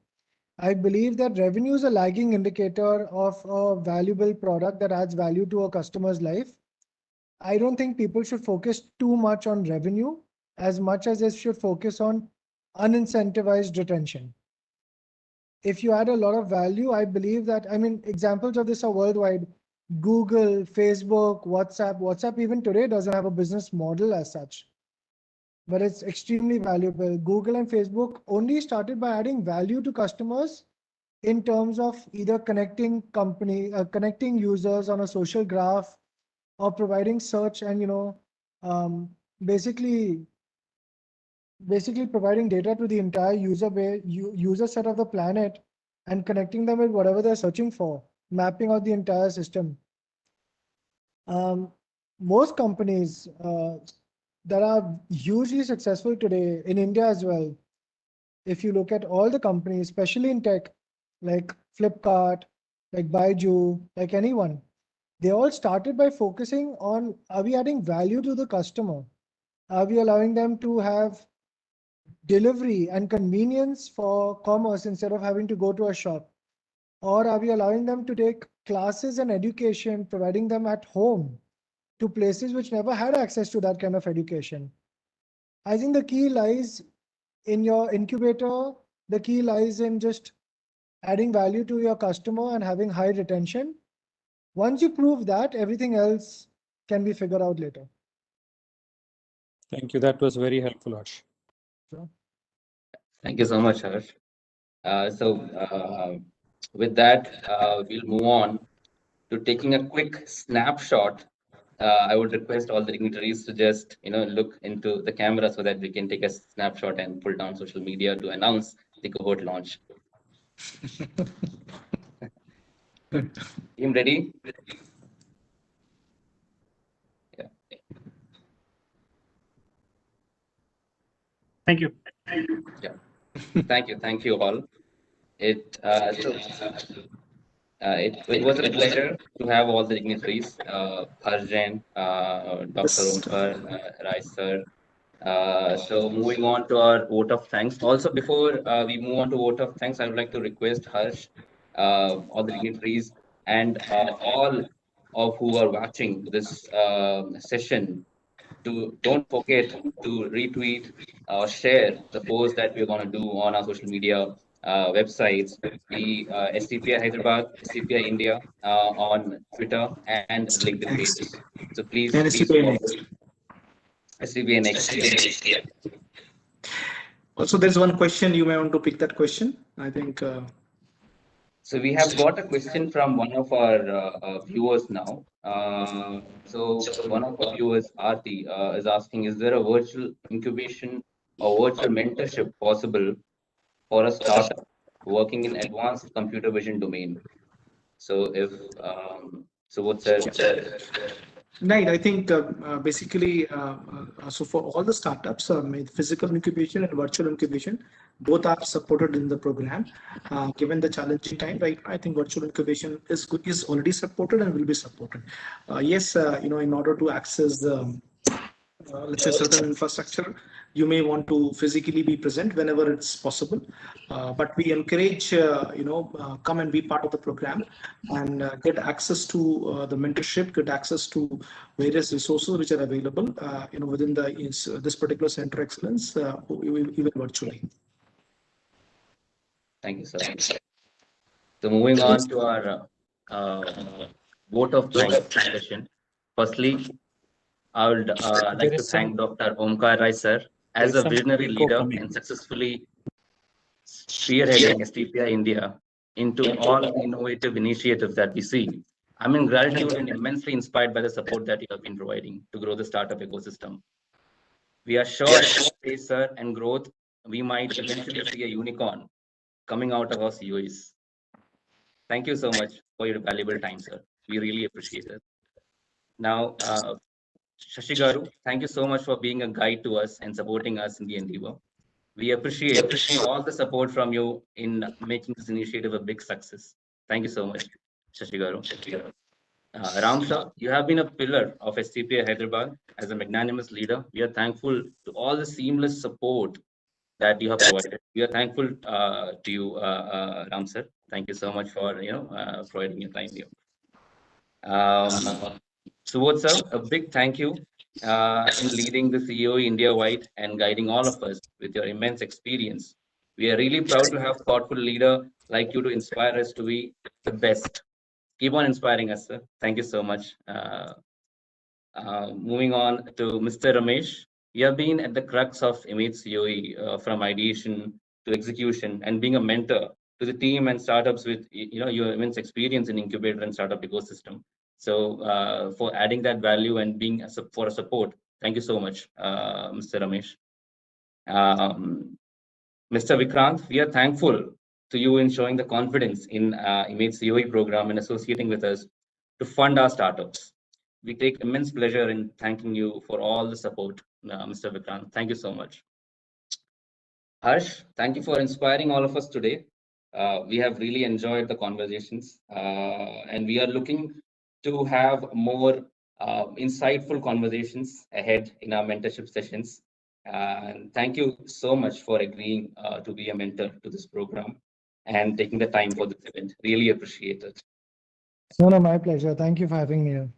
I believe that revenue is a lagging indicator of a valuable product that adds value to a customer's life. I don't think people should focus too much on revenue as much as they should focus on unincentivized retention. If you add a lot of value, I believe that, examples of this are worldwide. Google, Facebook, WhatsApp. WhatsApp even today doesn't have a business model as such, but it's extremely valuable. Google and Facebook only started by adding value to customers in terms of either connecting users on a social graph or providing search and, basically providing data to the entire user set of the planet and connecting them with whatever they're searching for, mapping out the entire system. Most companies that are hugely successful today in India as well, if you look at all the companies, especially in tech, like Flipkart, like Baiju, like anyone, they all started by focusing on, are we adding value to the customer? Are we allowing them to have delivery and convenience for commerce instead of having to go to a shop? Or are we allowing them to take classes and education, providing them at home to places which never had access to that kind of education? I think the key lies in your incubator. The key lies in just adding value to your customer and having high retention. Once you prove that, everything else can be figured out later. Thank you. That was very helpful, Harsh. Sure. Thank you so much, Harsh. With that, we'll move on to taking a quick snapshot I would request all the dignitaries to just look into the camera so that we can take a snapshot and pull down social media to announce the cohort launch. Team ready? Yeah. Thank you. Yeah. Thank you all. It was a pleasure to have all the dignitaries, Harsh Jain, Dr. Omkar Rai sir. So moving on to our vote of thanks. Also, before we move on to vote of thanks, I would like to request Harsh, all the dignitaries, and all of who are watching this session to don't forget to retweet or share the post that we're going to do on our social media websites, the STPI Hyderabad, STPI India on Twitter and LinkedIn pages. So please And STPI follow next. STPI next year. Also, there's one question you may want to pick that question. I think. So we have got a question from one of our viewers now. So one of our viewers, Aarti, is asking, is there a virtual incubation or virtual mentorship possible for a startup working in advanced computer vision domain? So if, so what's that? Right, I think basically, so for all the startups, physical incubation and virtual incubation, both are supported in the program. Given the challenging time, right? I think virtual incubation is already supported and will be supported. Yes, in order to access the let's say certain infrastructure, you may want to physically be present whenever it's possible, but we encourage come and be part of the program and get access to the mentorship, get access to various resources which are available within this particular center excellence, even virtually. Thank you, sir. So moving on to our vote of thanks session. Firstly, I would like to thank Dr. Omkar Rai sir as a visionary leader and successfully spearheading STPI India into all innovative initiatives that we see. I'm in gratitude and immensely inspired by the support that you have been providing to grow the startup ecosystem. We are sure with pace, sir, and growth, we might eventually see a unicorn coming out of our COEs. Thank you so much for your valuable time, sir. We really appreciate it. Now, Shashi Garu, thank you so much for being a guide to us and supporting us in the endeavor. We appreciate all the support from you in making this initiative a big success. Thank you so much, Shashi Garu. Ram sir, you have been a pillar of STPI Hyderabad as a magnanimous leader. We are thankful to all the seamless support that you have provided. We are thankful to you, Ram sir. Thank you so much for providing your time here. Subodh sir, a big thank you in leading the COE India-wide and guiding all of us with your immense experience. We are really proud to have a thoughtful leader like you to inspire us to be the best. Keep on inspiring us, sir. Thank you so much. Moving on to Mr. Ramesh, you have been at the crux of Image COE from ideation to execution and being a mentor to the team and startups with your immense experience in incubator and startup ecosystem. So for adding that value and being for a support, thank you so much, Mr. Ramesh. Mr. Vikrant, we are thankful to you in showing the confidence in Image COE program and associating with us to fund our startups. We take immense pleasure in thanking you for all the support, Mr. Vikrant. Thank you so much. Harsh, thank you for inspiring all of us today. We have really enjoyed the conversations and we are looking to have more insightful conversations ahead in our mentorship sessions. And thank you so much for agreeing to be a mentor to this program and taking the time for this event. Really appreciate it. No, my pleasure. Thank you for having me here.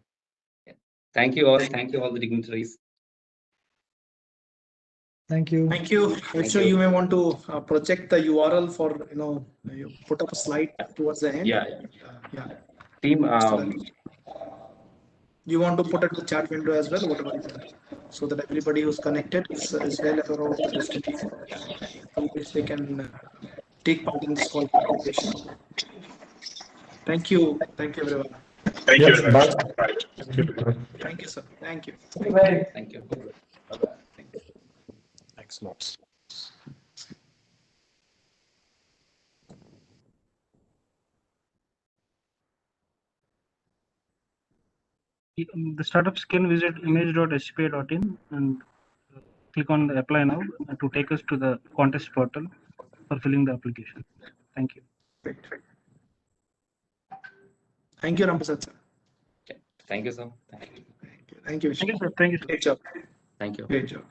Thank you all. Thank you all the dignitaries. Thank you. Thank you. So you may want to project the URL for, you put up a slide towards the end. Yeah. Yeah. Team, you want to put it in the chat window as well, whatever, so that everybody who's connected is well aware of the destiny from which they can take part in this call participation. Thank you. Thank you, everyone. Thank you very much. Bye. Thank you, sir. Thank you. Thank you. Thanks a lot. The startups can visit image.stpi.in and click on the apply now to take us to the contest portal for filling the application. Thank you. Thank you, Ramprasad, sir. Okay. Thank you, sir. Thank you. Thank you. Thank you, sir. Thank you, sir. Great job. Thank you. Great job.